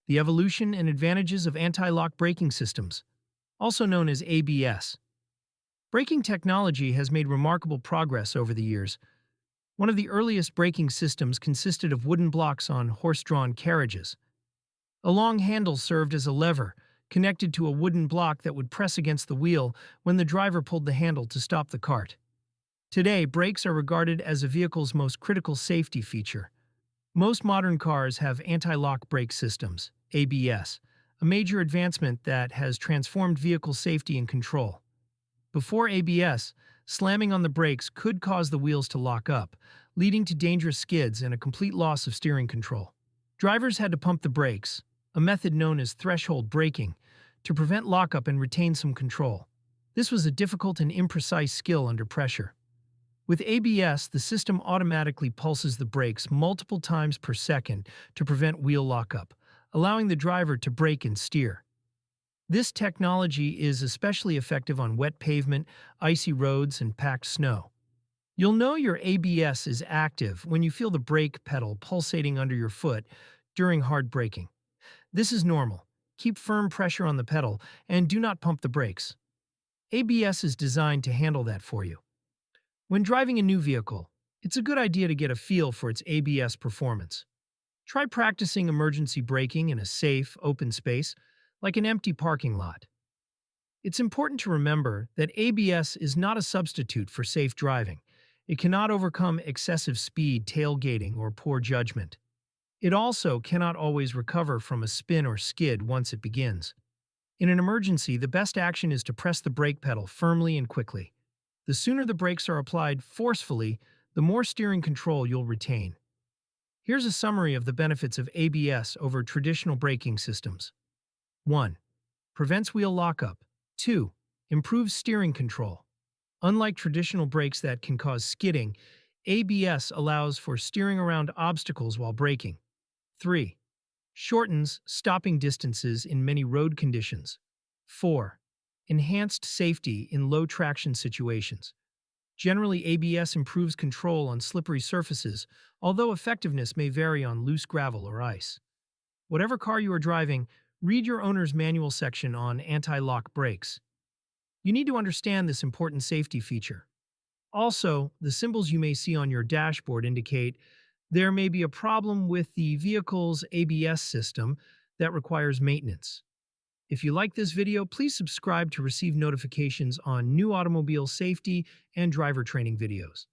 The evolution and advantages of anti-lock braking systems, also known as ABS. Braking technology has made remarkable progress over the years. One of the earliest braking systems consisted of wooden blocks on horse-drawn carriages. A long handle served as a lever, connected to a wooden block that would press against the wheel when the driver pulled the handle to stop the cart. Today, brakes are regarded as a vehicle's most critical safety feature. Most modern cars have anti-lock brake systems, ABS, a major advancement that has transformed vehicle safety and control. Before ABS, slamming on the brakes could cause the wheels to lock up, leading to dangerous skids and a complete loss of steering control. Drivers had to pump the brakes, a method known as threshold braking, to prevent lockup and retain some control. This was a difficult and imprecise skill under pressure. With ABS, the system automatically pulses the brakes multiple times per second to prevent wheel lockup, allowing the driver to brake and steer. This technology is especially effective on wet pavement, icy roads, and packed snow. You'll know your ABS is active when you feel the brake pedal pulsating under your foot during hard braking. This is normal. Keep firm pressure on the pedal and do not pump the brakes. ABS is designed to handle that for you. When driving a new vehicle, it's a good idea to get a feel for its ABS performance. Try practicing emergency braking in a safe, open space, like an empty parking lot. It's important to remember that ABS is not a substitute for safe driving. It cannot overcome excessive speed, tailgating, or poor judgment. It also cannot always recover from a spin or skid once it begins. In an emergency, the best action is to press the brake pedal firmly and quickly. The sooner the brakes are applied forcefully, the more steering control you'll retain. Here's a summary of the benefits of ABS over traditional braking systems. 1. Prevents wheel lockup. 2. Improves steering control. Unlike traditional brakes that can cause skidding, ABS allows for steering around obstacles while braking. 3. Shortens stopping distances in many road conditions. 4. Enhanced safety in low-traction situations. Generally, ABS improves control on slippery surfaces, although effectiveness may vary on loose gravel or ice. Whatever car you are driving, read your owner's manual section on anti-lock brakes. You need to understand this important safety feature. Also, the symbols you may see on your dashboard indicate there may be a problem with the vehicle's ABS system that requires maintenance. If you like this video, please subscribe to receive notifications on new automobile safety and driver training videos.